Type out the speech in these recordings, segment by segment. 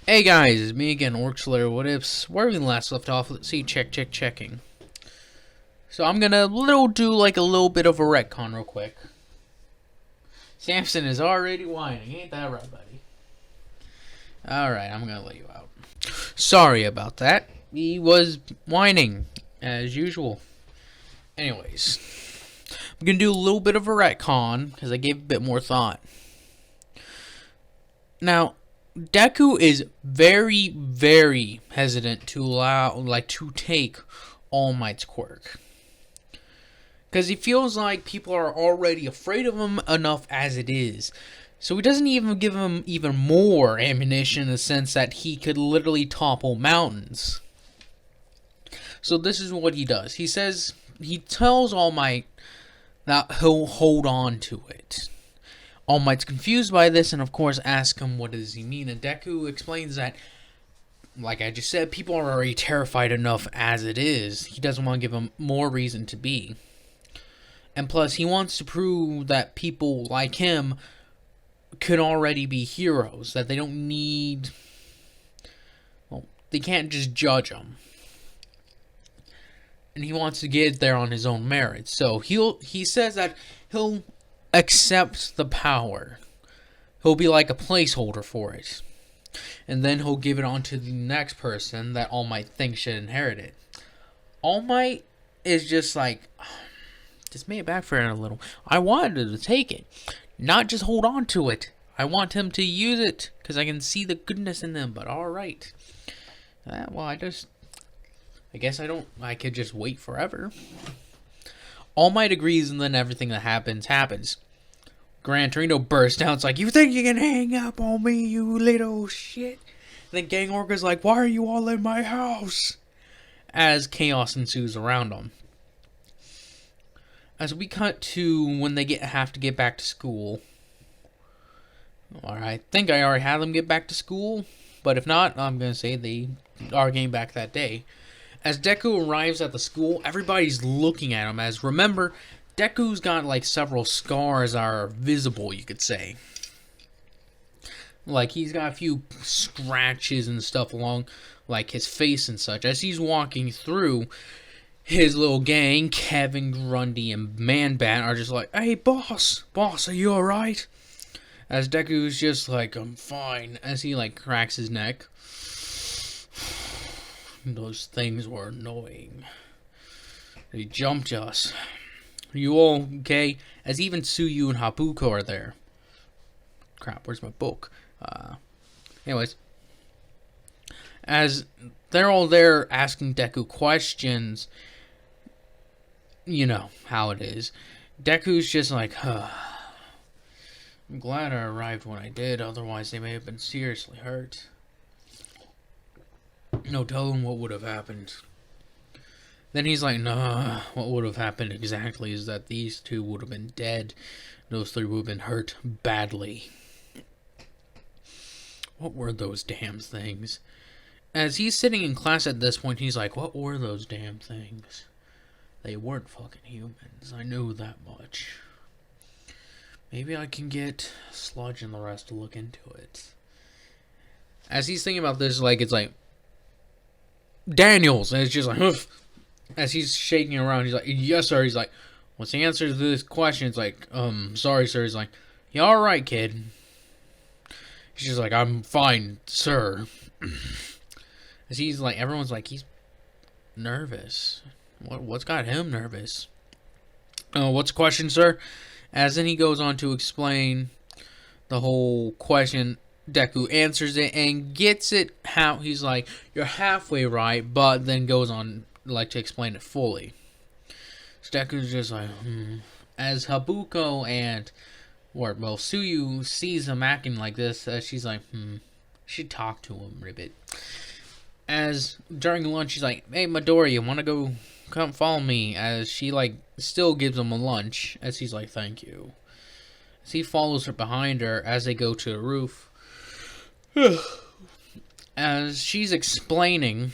Hey guys, it's me again, Orkslayer. What ifs? Where we last left off? Let's see. Checking. So I'm gonna do like a little bit of a retcon real quick. Samson is already whining, ain't that right, buddy? Alright, I'm gonna let you out. Sorry about that. He was whining, as usual. Anyways, I'm gonna do a little bit of a retcon, because I gave a bit more thought. Now, Deku is very, very hesitant to take All Might's quirk. Because he feels like people are already afraid of him enough as it is. So he doesn't even give him even more ammunition in the sense that he could literally topple mountains. So this is what he does. He tells All Might that he'll hold on to it. All Might's confused by this and of course asks him what does he mean. And Deku explains that, like I just said, people are already terrified enough as it is. He doesn't want to give them more reason to be. And plus, he wants to prove that people like him can already be heroes. That they don't need... Well, they can't just judge them. And he wants to get there on his own merit. So he says that he'll accept the power. He'll be like a placeholder for it. And then he'll give it on to the next person that All Might thinks should inherit it. All Might is just like... This may backfire a little. I wanted to take it, not just hold on to it. I want him to use it because I can see the goodness in them. But all right, well, I guess I could just wait forever. All Might agrees, and then everything that happens. Gran Torino bursts out. It's like, you think you can hang up on me, you little shit? And then Gang Orca's like, why are you all in my house? As chaos ensues around them. As we cut to when they have to get back to school. Alright, I think I already had them get back to school. But if not, I'm going to say they are getting back that day. As Deku arrives at the school, everybody's looking at him. As remember, Deku's got like several scars that are visible, you could say. Like he's got a few scratches and stuff along like his face and such. As he's walking through... His little gang, Kevin, Grundy, and Man-Bat are just like, hey, boss, are you alright? As Deku's just like, I'm fine, as he like cracks his neck. Those things were annoying. They jumped us. Are you all okay? As even Tsuyu and Habuko are there. Crap, where's my book? Anyways. As they're all there asking Deku questions, you know how it is. Deku's just like, I'm glad I arrived when I did, otherwise they may have been seriously hurt. No telling what would have happened. Then he's like, nah, what would have happened exactly is that these two would have been dead. Those three would have been hurt badly. What were those damn things? As he's sitting in class at this point, he's like, what were those damn things? They weren't fucking humans. I know that much. Maybe I can get Sludge and the rest to look into it. As he's thinking about this, like, it's like, Daniels! And it's just like, Huff. As he's shaking around, he's like, yes, sir. He's like, what's the answer to this question? It's like, sorry, sir. He's like, you alright, kid? He's just like, I'm fine, sir. As he's like, everyone's like, he's nervous. What's got him nervous? What's the question, sir? As then he goes on to explain the whole question. Deku answers it and gets it how he's like, you're halfway right, but then goes on like to explain it fully. So Deku's just like, As Habuko and Tsuyu sees him acting like this, she's like, should talk to him, Ribbit. As during lunch, she's like, hey, Midori, you want to go come follow me? As she like still gives him a lunch, as he's like, thank you. As he follows her behind her as they go to the roof. As she's explaining,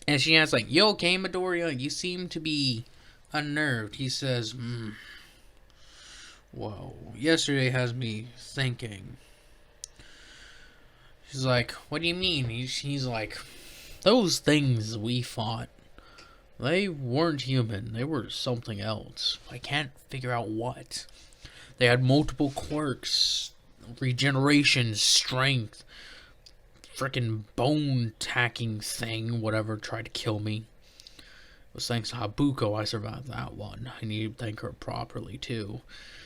and she asks like, you okay, Midoriya? You seem to be unnerved. He says, whoa, yesterday has me thinking. She's like, what do you mean? He's like, those things we fought, they weren't human. They were something else. I can't figure out what. They had multiple quirks, regeneration, strength, frickin' bone tacking thing, whatever, tried to kill me. It was thanks to Habuko I survived that one. I need to thank her properly, too.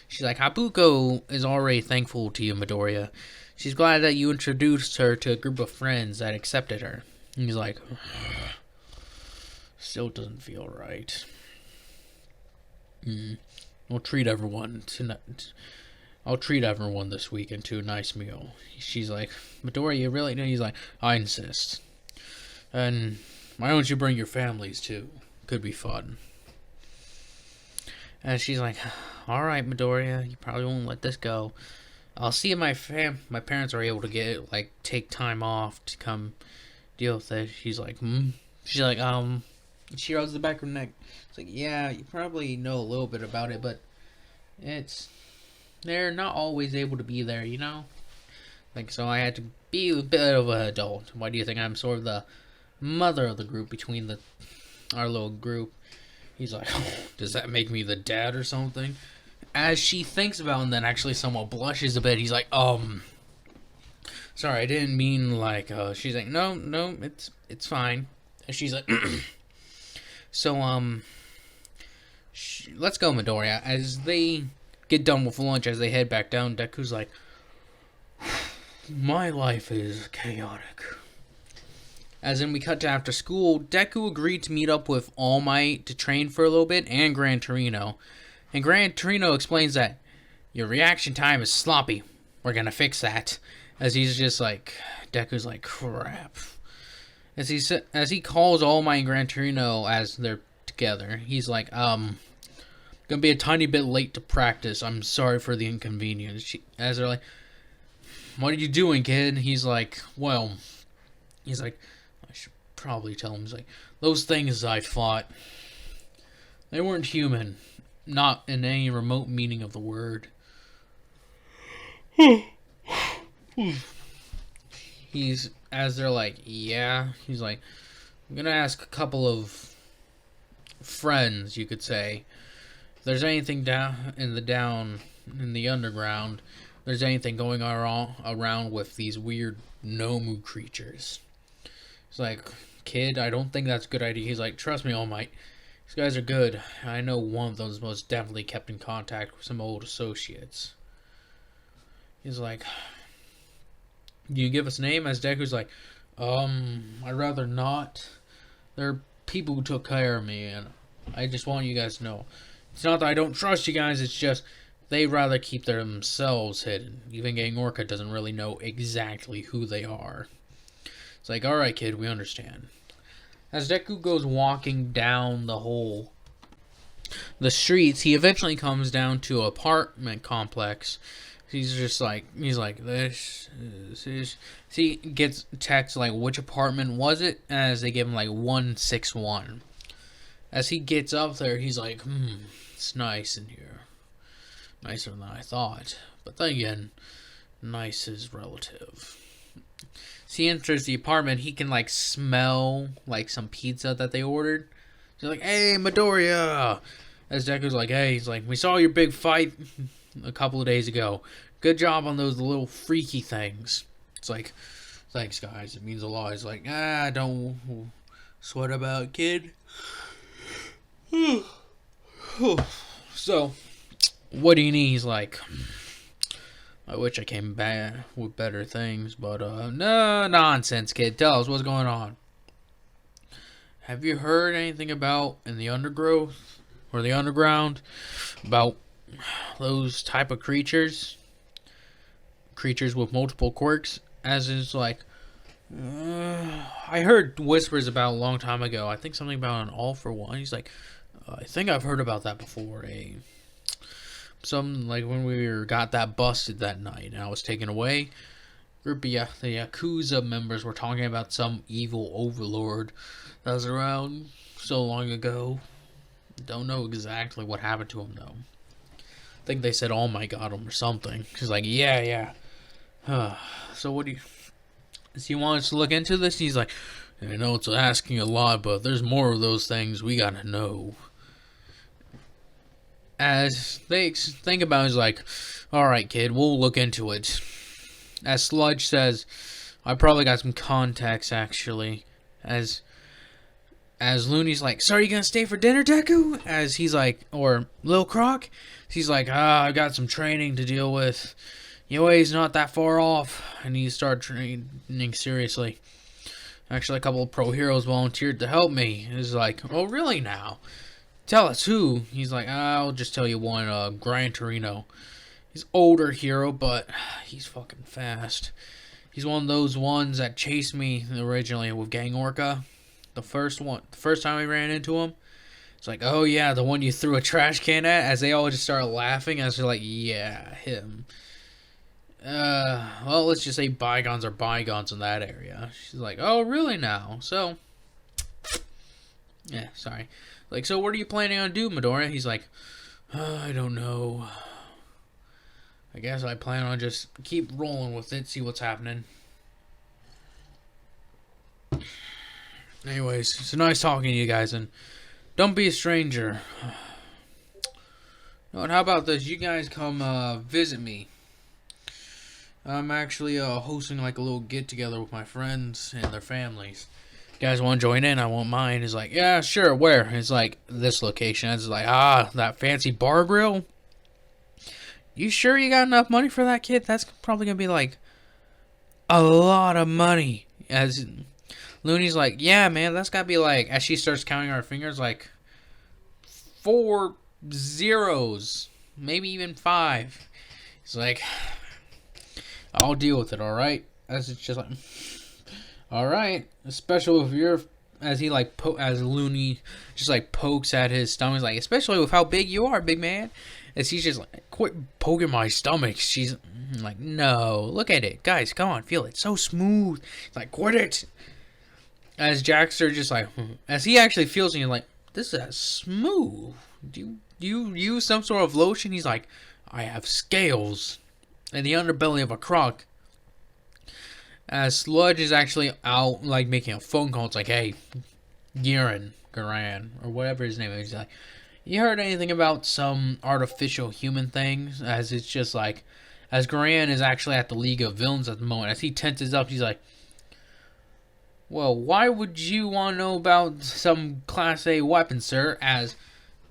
She's like, Habuko is already thankful to you, Midoriya. She's glad that you introduced her to a group of friends that accepted her. And he's like, still doesn't feel right. I'll treat everyone this weekend to a nice meal. She's like, Midoriya, you really do? He's like, I insist. And why don't you bring your families too? Could be fun. And she's like, alright, Midoriya, you probably won't let this go. I'll see if my parents are able to take time off to come deal with it. She's like, She's like, she rubs the back of her neck. It's like, yeah, you probably know a little bit about it, but they're not always able to be there, you know? Like, so I had to be a bit of an adult. Why do you think I'm sort of the mother of the group between our little group? He's like, oh, does that make me the dad or something? As she thinks about it and then actually somewhat blushes a bit, he's like, sorry, I didn't mean like, she's like, no, it's fine. And she's like, so, let's go, Midoriya. As they get done with lunch, as they head back down, Deku's like, my life is chaotic. As in, we cut to after school, Deku agreed to meet up with All Might to train for a little bit, and Gran Torino. And Gran Torino explains that your reaction time is sloppy. We're gonna fix that. As he's just like, Deku's like, crap. As he calls All Might and Gran Torino as they're together, he's like, gonna be a tiny bit late to practice. I'm sorry for the inconvenience. As they're like, what are you doing, kid? He's like, I should probably tell him. He's like, those things I fought, they weren't human. Not in any remote meaning of the word. As they're like, yeah, he's like, I'm gonna ask a couple of friends, you could say. If there's anything down in the underground, there's anything going around with these weird Nomu creatures. It's like, kid, I don't think that's a good idea. He's like, trust me, All Might. These guys are good. I know one of them is most definitely kept in contact with some old associates. He's like, do you give us a name? As Deku's like, I'd rather not. They're people who took care of me, and I just want you guys to know. It's not that I don't trust you guys, it's just they'd rather keep themselves hidden. Even Gang Orca doesn't really know exactly who they are. It's like, alright, kid, we understand. As Deku goes walking down the streets, he eventually comes down to an apartment complex. He's like, this is... He gets text, like, which apartment was it? As they give him, like, 161. As he gets up there, he's like, it's nice in here. Nicer than I thought. But then again, nice is relative. As he enters the apartment, he can, like, smell, like, some pizza that they ordered. He's like, hey, Midoriya! As Deku's like, hey, he's like, we saw your big fight a couple of days ago. Good job on those little freaky things. It's like, thanks, guys. It means a lot. He's like, don't sweat about it, kid. So, what do you need? He's like, I wish I came back with better things, but, no nonsense, kid. Tell us what's going on. Have you heard anything about in the undergrowth or the underground about those type of creatures? Creatures with multiple quirks? As is like, I heard whispers about a long time ago. I think something about an All for One. He's like, I think I've heard about that before. Some, like, when we got that busted that night and I was taken away, group of the Yakuza members were talking about some evil overlord that was around so long ago. Don't know exactly what happened to him, though. I think they said All Might got him or something. He's like, yeah. So what do you... So he wants to look into this. He's like, I know it's asking a lot, but there's more of those things we gotta know. As they think about it, he's like, alright, kid, we'll look into it. As Sludge says, I probably got some contacts, actually. As Looney's like, so are you gonna stay for dinner, Deku? As he's like, or Lil Croc? He's like, I got some training to deal with. UA's not that far off. I need to start training seriously. Actually, a couple of pro heroes volunteered to help me. He's like, oh, really now? Tell us who. He's like, I'll just tell you one, Gran Torino. He's older hero, but he's fucking fast. He's one of those ones that chased me originally with Gang Orca. The first time I ran into him. It's like, oh yeah, the one you threw a trash can at, as they all just started laughing. I was like, yeah, him. Well, let's just say bygones are bygones in that area. She's like, oh, really now? So, yeah, sorry. Like, so what are you planning on doing, Midoriya? He's like, I don't know. I guess I plan on just keep rolling with it, see what's happening. Anyways, it's nice talking to you guys, and don't be a stranger. And how about this? You guys come visit me. I'm actually hosting like a little get-together with my friends and their families. You guys want to join in? I won't mind. He's like, yeah, sure, where? It's like, this location. It's like, that fancy bar grill? You sure you got enough money for that, kid? That's probably going to be like a lot of money. As Looney's like, yeah, man, that's got to be like, as she starts counting her fingers, like 4 zeros, maybe even 5. He's like, I'll deal with it, alright? As it's just like, alright. Especially if you're, as he like, as Looney just like pokes at his stomach, he's like, especially with how big you are, big man. As he's just like, quit poking my stomach. She's like, no, look at it. Guys, come on, feel it. So smooth. He's like, quit it. As Jackster just like, as he actually feels it, he's like, this is smooth. Do you use some sort of lotion? He's like, I have scales. And the underbelly of a croc. As Sludge is actually out, like, making a phone call. It's like, hey, Gran, or whatever his name is. He's like, you heard anything about some artificial human things? As it's just like, as Gran is actually at the League of Villains at the moment. As he tenses up, he's like, well, why would you want to know about some Class A weapon, sir? As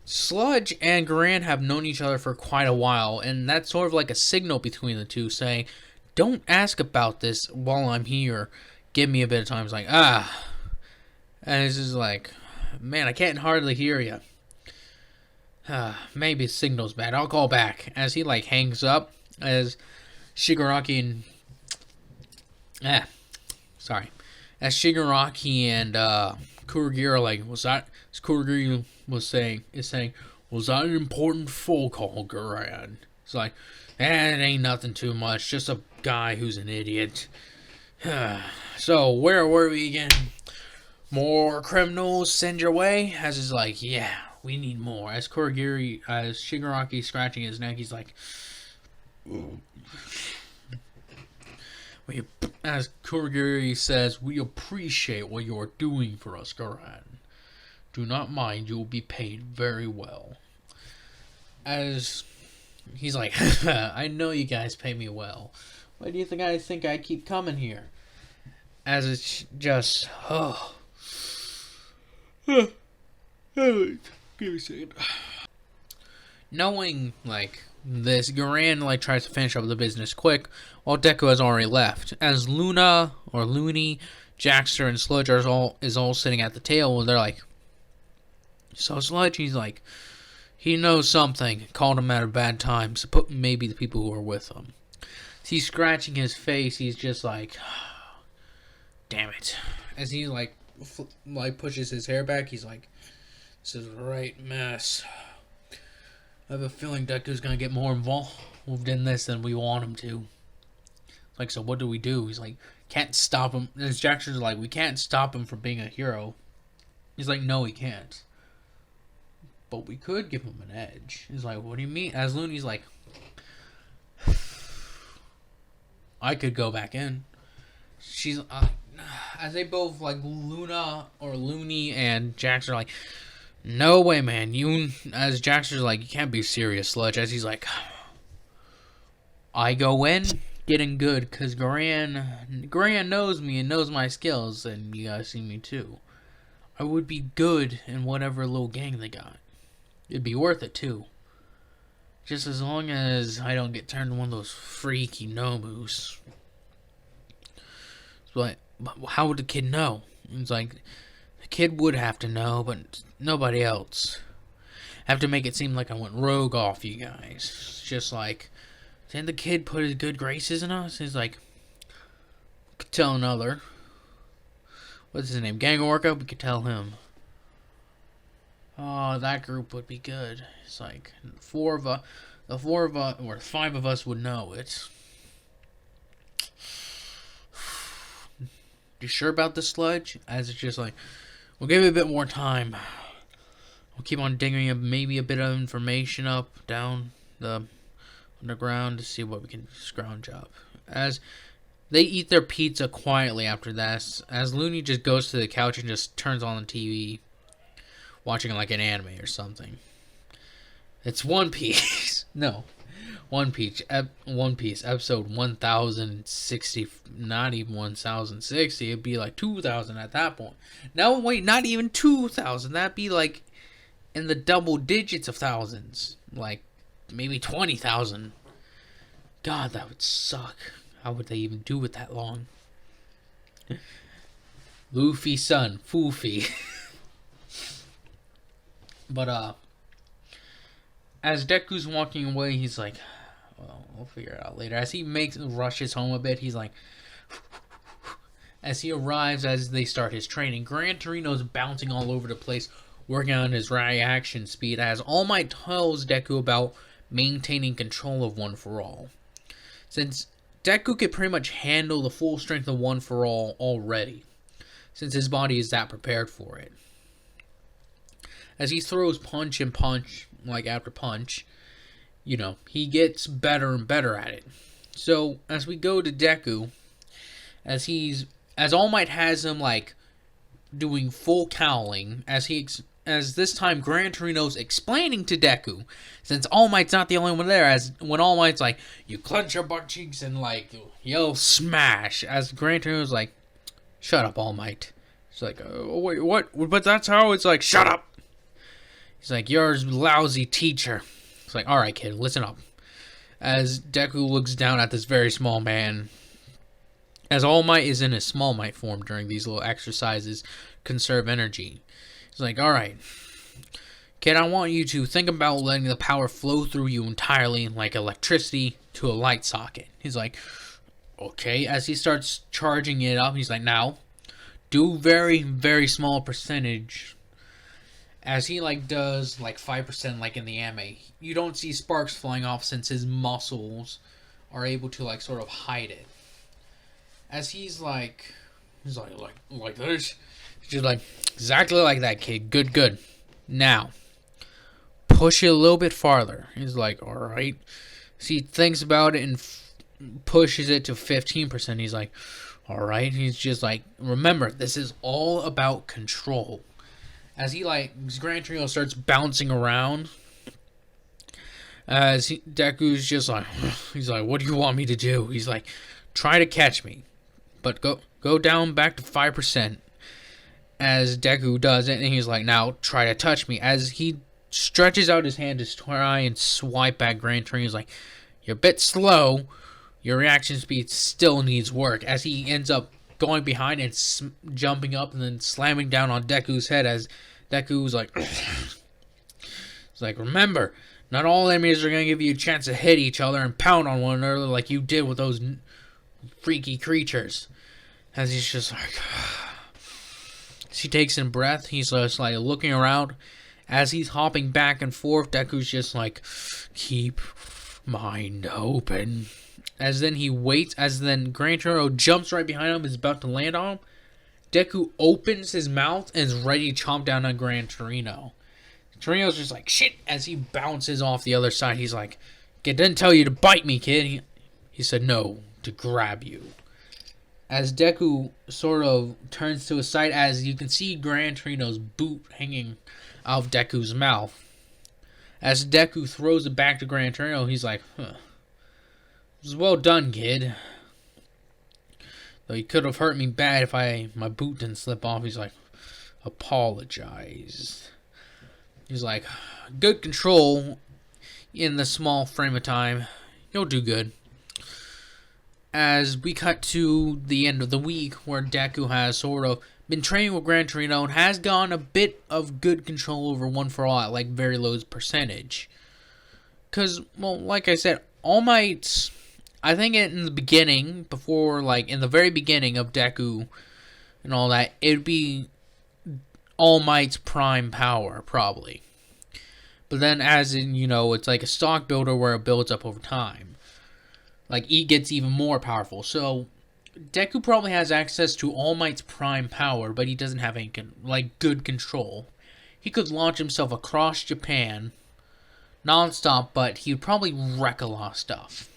Sludge and Gran have known each other for quite a while, and that's sort of like a signal between the two, saying, don't ask about this while I'm here. Give me a bit of time. It's like, and it's just like, man, I can't hardly hear you. Maybe the signal's bad. I'll call back. As he, like, hangs up, as Shigaraki and... As Shigaraki and, Kurogiri are like, was that... As Kurogiri is saying, was that an important phone call, Gran? It's like, it ain't nothing too much. Just a guy who's an idiot. So, where were we again? More criminals send your way? As is like, yeah, we need more. As Shigaraki scratching his neck, he's like, as Kurogiri says, we appreciate what you are doing for us, Gran. Do not mind, you will be paid very well. As he's like, I know you guys pay me well. Why do you guys think I keep coming here? As it's just, give me a second. Knowing, like, this, Gran, like, tries to finish up the business quick, while Deku has already left. As Looney, Jackster, and Sludge are all sitting at the table, they're like, so Sludge, he's like, he knows something, called him at a bad time, so maybe the people who are with him. He's scratching his face, he's just like, damn it. As he, like pushes his hair back, he's like, this is a right mess. I have a feeling Deku's gonna get more involved in this than we want him to. Like, so what do we do? He's like, can't stop him. As Jackson's like, we can't stop him from being a hero. He's like, no, he can't. But we could give him an edge. He's like, what do you mean? As Looney's like, I could go back in. she's as they both like Luna or Looney and Jax are like, no way, man. You as Jax is like, you can't be serious, Sludge. As he's like, I go in getting good because Gran knows me and knows my skills, and you guys see me too. I would be good in whatever little gang they got. It'd be worth it too. Just as long as I don't get turned into one of those freaky Nomus. But how would the kid know? It's like, the kid would have to know, but nobody else. I have to make it seem like I went rogue off you guys. Just like, didn't the kid put his good graces in us? He's like, could tell another. What's his name? Gang Orca? We could tell him. Oh, that group would be good. It's like, the five of us would know it. You sure about this, Sludge? As it's just like, we'll give it a bit more time. We'll keep on digging maybe a bit of information up, down the underground to see what we can scrounge up. As they eat their pizza quietly after that, as Looney just goes to the couch and just turns on the TV, watching like an anime or something. It's One Piece. No. One Piece, episode 1060, not even 1060, it'd be like 2000 at that point. No, wait, not even 2000, that'd be like in the double digits of thousands, like maybe 20,000. God, that would suck. How would they even do it that long? Luffy's son, Foofy. But, as Deku's walking away, he's like, well, we'll figure it out later. As he rushes home a bit, he's like, as he arrives, as they start his training, Gran Torino's bouncing all over the place, working on his reaction speed, as All Might tells Deku about maintaining control of One for All. Since Deku could pretty much handle the full strength of One for All already, since his body is that prepared for it. As he throws punch and punch, like after punch, you know, he gets better and better at it. So, as we go to Deku, as All Might has him, like, doing full cowling, as this time Gran Torino's explaining to Deku, since All Might's not the only one there, as when All Might's like, you clench your butt cheeks and, like, yell smash, as Gran Torino's like, shut up, All Might. It's like, oh, wait, what? But that's how it's like, shut up! He's like, you're a lousy teacher. It's like, alright, kid, listen up. As Deku looks down at this very small man, as All Might is in his Small Might form during these little exercises, conserve energy. He's like, alright, kid, I want you to think about letting the power flow through you entirely like electricity to a light socket. He's like, okay. As he starts charging it up, he's like, now, do very, very small percentage. As he, like, does, like, 5%, like, in the anime, you don't see sparks flying off since his muscles are able to, like, sort of hide it. As he's like this. He's just like, exactly like that, kid. Good, good. Now, push it a little bit farther. He's like, alright. So he thinks about it and pushes it to 15%. He's like, alright. He's just like, remember, this is all about control. As he, like, Gran Torino starts bouncing around, as Deku's just like, he's like, what do you want me to do? He's like, try to catch me, but go down back to 5%. As Deku does it, and he's like, now try to touch me. As he stretches out his hand to try and swipe back Gran Torino, he's like, you're a bit slow. Your reaction speed still needs work. As he ends up going behind and jumping up and then slamming down on Deku's head, as Deku's like, it's like, remember, not all enemies are going to give you a chance to hit each other and pound on one another like you did with those freaky creatures. As he's just like, as he takes in breath, he's just like looking around. As he's hopping back and forth, Deku's just like, keep mind open. As then he waits, as then Gran Torino jumps right behind him, is about to land on him. Deku opens his mouth and is ready to chomp down on Gran Torino. Torino's just like, shit, as he bounces off the other side. He's like, I didn't tell you to bite me, kid. He said no, to grab you. as Deku sort of turns to his side, as you can see Gran Torino's boot hanging out of Deku's mouth. As Deku throws it back to Gran Torino, he's like, huh. It was well done, kid. Though you could have hurt me bad if my boot didn't slip off. He's like, apologize. He's like, good control in the small frame of time. You'll do good. As we cut to the end of the week, where Deku has sort of been training with Gran Torino and has gotten a bit of good control over One For All at like very low percentage. Because, well, like I said, All Might's, I think in the beginning, before, like, in the very beginning of Deku and all that, it'd be All Might's prime power, probably. But then, as in, you know, it's like a stock builder where it builds up over time. Like, he gets even more powerful. So, Deku probably has access to All Might's prime power, but he doesn't have any, like, good control. He could launch himself across Japan, non-stop, but he would probably wreck a lot of stuff.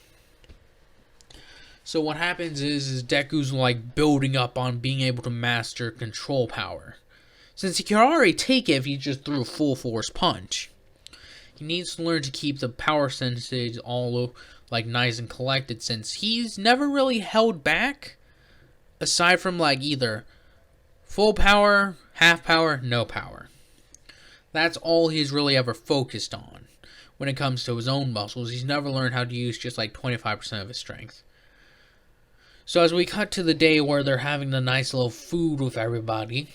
So what happens is Deku's, like, building up on being able to master control power. Since he can already take it if he just threw a full force punch. He needs to learn to keep the power senses all like nice and collected, since he's never really held back aside from like either full power, half power, no power. That's all he's really ever focused on when it comes to his own muscles. He's never learned how to use just like 25% of his strength. So as we cut to the day where they're having the nice little food with everybody,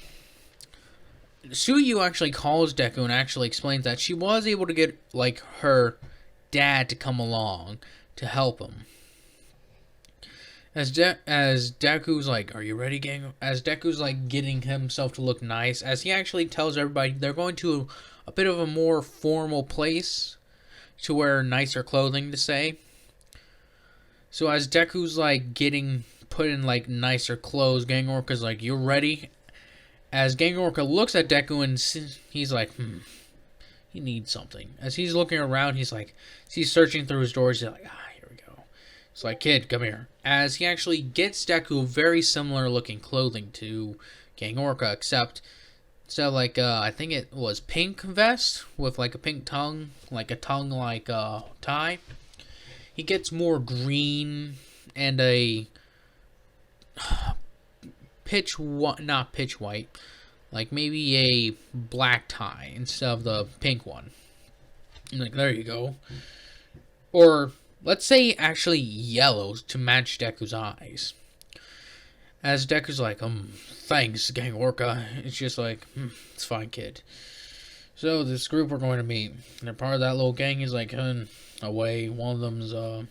Suyu actually calls Deku and actually explains that she was able to get like her dad to come along to help him. As Deku's like, are you ready, gang? As Deku's like getting himself to look nice, as he actually tells everybody they're going to a bit of a more formal place to wear nicer clothing, to say. So as Deku's like getting put in like nicer clothes, Gang Orca's like, you ready? As Gang Orca looks at Deku and he's like, he needs something. As he's looking around, he's searching through his drawers. He's like, here we go. It's like, kid, come here. As he actually gets Deku very similar looking clothing to Gang Orca, except instead of like, I think it was pink vest with like a pink tongue, like a tongue like tie. He gets more green and a not pitch white, like maybe a black tie instead of the pink one. I'm like, there you go. Or let's say actually yellow to match Deku's eyes. As Deku's like, thanks, Gang Orca. It's just like, it's fine, kid. So this group we're going to meet, they're part of that little gang. He's like, away. One of them's a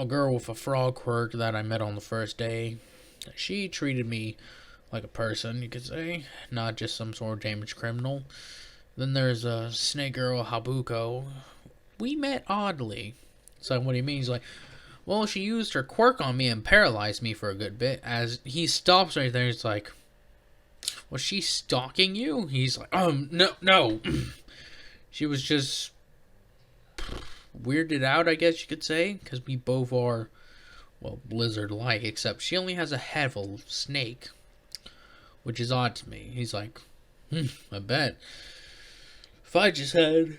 girl with a frog quirk that I met on the first day. She treated me like a person, you could say, not just some sort of damaged criminal. Then there's a snake girl, Habuko. We met oddly. So what do you mean? He's like, well, she used her quirk on me and paralyzed me for a good bit. As he stops right there, he's like, was she stalking you? He's like, no. She was just weirded out, I guess you could say, because we both are, well, lizard-like, except she only has a head of a snake, which is odd to me. He's like, I bet. If I just had...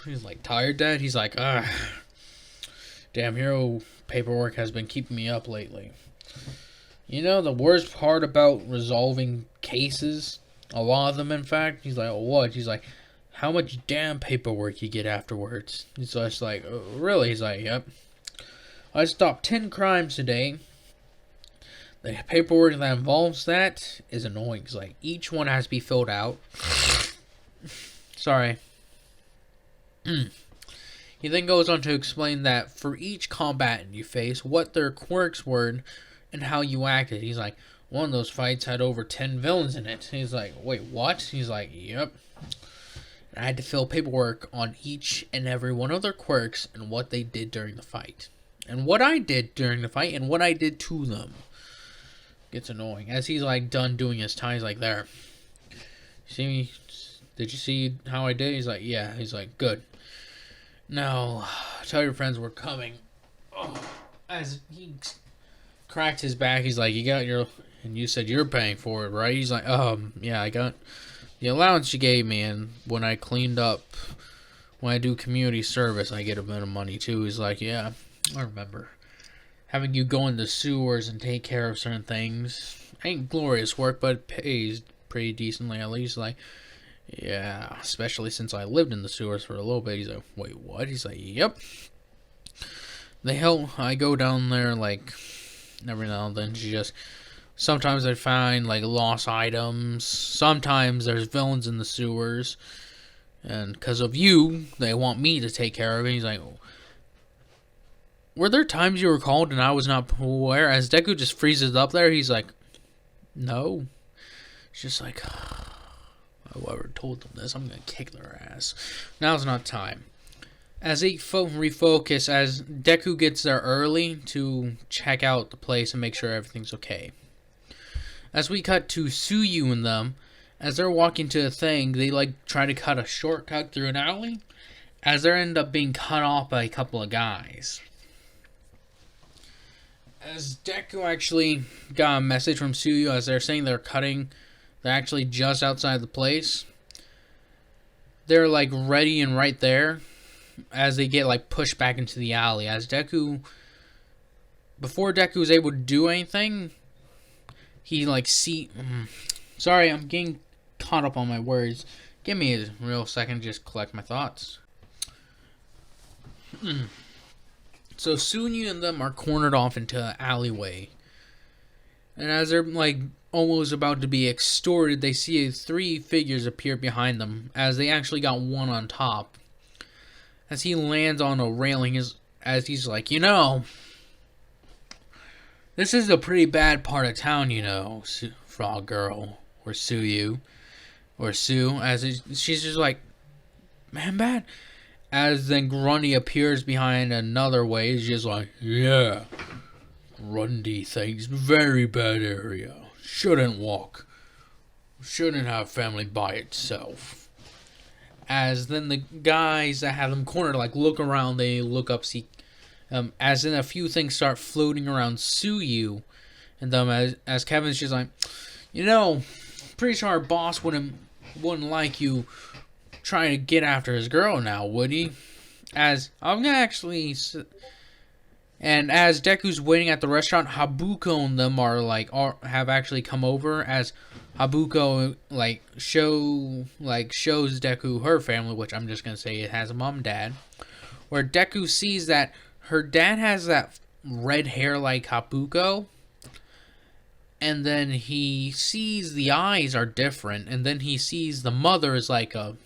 He's like, tired, Dad? He's like, damn, hero paperwork has been keeping me up lately. You know, the worst part about resolving cases, a lot of them, in fact, he's like, what? He's like, how much damn paperwork you get afterwards. He's just like, really? He's like, yep. I stopped 10 crimes today. The paperwork that involves that is annoying. It's like, each one has to be filled out. Sorry. He then goes on to explain that for each combatant you face, what their quirks were and how you acted. He's like, one of those fights had over 10 villains in it. He's like, wait, what? He's like, yep. I had to fill paperwork on each and every one of their quirks and what they did during the fight. And what I did during the fight and what I did to them. Gets annoying. As he's like done doing his time, he's like, there. See me? Did you see how I did? He's like, yeah. He's like, good. Now, tell your friends we're coming. Oh, as he cracked his back, he's like, "You got your," and you said you're paying for it, right? He's like, yeah, I got the allowance you gave me, and when I cleaned up, when I do community service, I get a bit of money too." He's like, "Yeah, I remember having you go in the sewers and take care of certain things. Ain't glorious work, but it pays pretty decently at least." Like, "Yeah, especially since I lived in the sewers for a little bit." He's like, "Wait, what?" He's like, "Yep. I go down there like every now and then. Sometimes I find like lost items. Sometimes there's villains in the sewers, and because of you, they want me to take care of it." He's like, "Were there times you were called and I was not aware?" As Deku just freezes up there, he's like, "No." It's just like, whoever told them this, I'm gonna kick their ass. Now's not time. As they refocus, as Deku gets there early to check out the place and make sure everything's okay. As we cut to Suyu and them, as they're walking to a thing, they like try to cut a shortcut through an alley, as they end up being cut off by a couple of guys. As Deku actually got a message from Suyu, as they're saying they're actually just outside the place. They're like ready and right there, as they get like pushed back into the alley. As before Deku was able to do anything, he like sorry, I'm getting caught up on my words. Give me a real second to just collect my thoughts. So Suyu and them are cornered off into an alleyway. And as they're like almost about to be extorted, they see 3 figures appear behind them, as they actually got one on top. As he lands on a railing, as he's like, "This is a pretty bad part of town, Frog Girl," or Suyu, or Sue, she's just like, "Man, bad." As then Grundy appears behind another way, he's just like, "Yeah, Grundy thinks very bad area. Shouldn't have family by itself." As then the guys that have them cornered like look around, they look up, see, as then a few things start floating around Suyu, and them as Kevin's just like, "Pretty sure our boss wouldn't like you trying to get after his girl now, would he?" As I'm gonna actually. And as Deku's waiting at the restaurant, Habuko and them have actually come over, as Habuko shows Deku her family, which I'm just gonna say it has a mom and dad, where Deku sees that her dad has that red hair like Habuko, and then he sees the eyes are different, and then he sees the mother is like a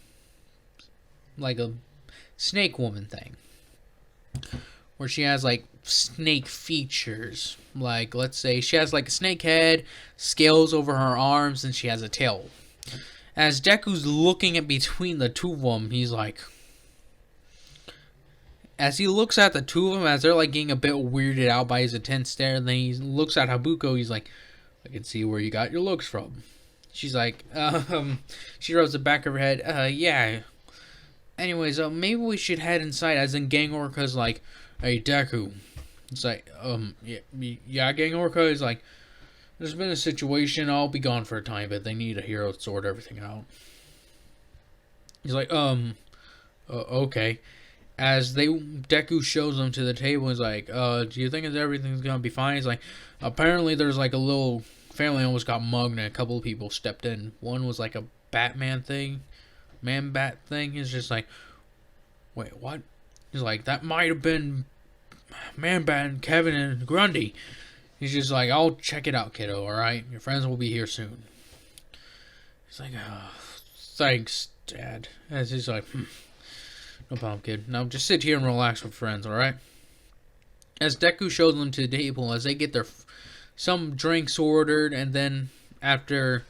snake woman thing, where she has like snake features. Like, let's say she has like a snake head, scales over her arms, and she has a tail. As Deku's looking at between the two of them, he's like, as he looks at the two of them, as they're like getting a bit weirded out by his intense stare, and then he looks at Habuko, he's like, "I can see where you got your looks from." She's like, she rubs the back of her head, "Yeah. Anyways, maybe we should head inside." As in Gang Orca's like, "Hey, Deku." It's like, yeah, Gang Orca is like, "There's been a situation, I'll be gone for a time, but they need a hero to sort everything out." He's like, okay. As Deku shows them to the table, he's like, "Do you think everything's gonna be fine?" He's like, "Apparently there's like a little family almost got mugged and a couple of people stepped in. One was like a Batman thing, man-bat thing." He's just like, "Wait, what?" He's like, "That might have been Man-Bat and Kevin and Grundy." He's just like, "I'll check it out, kiddo, alright? Your friends will be here soon." He's like, "Thanks, Dad." As he's like, "No problem, kid. Now just sit here and relax with friends, alright?" As Deku shows them to the table, as they get some drinks ordered, and then after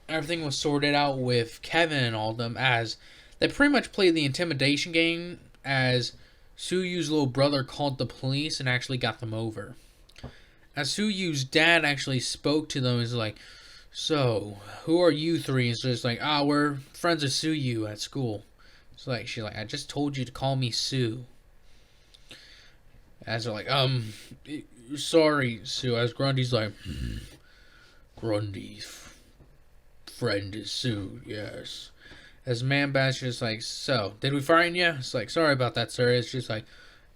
everything was sorted out with Kevin and all of them, as they pretty much played the intimidation game, as Suyu's little brother called the police and actually got them over. As Suyu's dad actually spoke to them, he's like, "So, who are you three?" It's just like, "We're friends of Suyu at school." She's like, "I just told you to call me Sue." As they're like, sorry, Sue. As Grundy's like, Grundy's friend is Sue, yes. As Man Bat's just like, so, did we find you? It's like, sorry about that, sir. It's just like,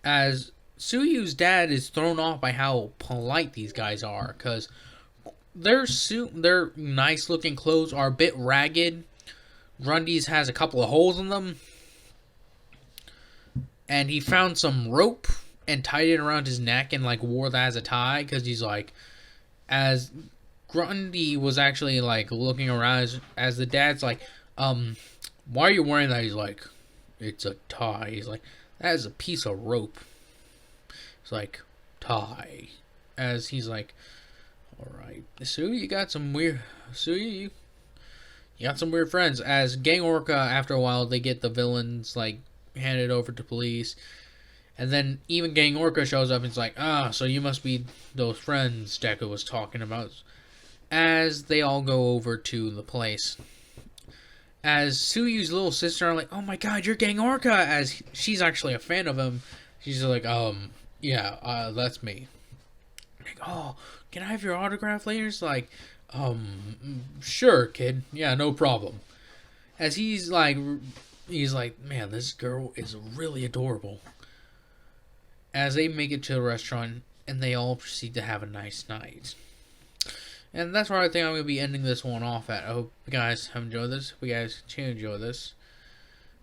as Suyu's dad is thrown off by how polite these guys are, because their nice looking clothes are a bit ragged. Grundy's has a couple of holes in them. And he found some rope and tied it around his neck and like wore that as a tie, because he's like, as Grundy was actually like looking around as the dad's like, why are you wearing that? He's like, it's a tie. He's like, that is a piece of rope. It's like, tie. As he's like, alright, Sue, you got some weird you got some weird friends. As Gang Orca, after a while, they get the villains like handed over to police. And then even Gang Orca shows up and it's like, so you must be those friends Deku was talking about. As they all go over to the place. As Suyu's little sister are like, oh my god, you're Gang Orca! As she's actually a fan of him. She's like, yeah, that's me. Like, oh, can I have your autograph later? It's like, sure, kid. Yeah, no problem. As he's like, man, this girl is really adorable. As they make it to the restaurant, and they all proceed to have a nice night. And that's where I think I'm going to be ending this one off at. I hope you guys have enjoyed this. If you guys continue to enjoy this,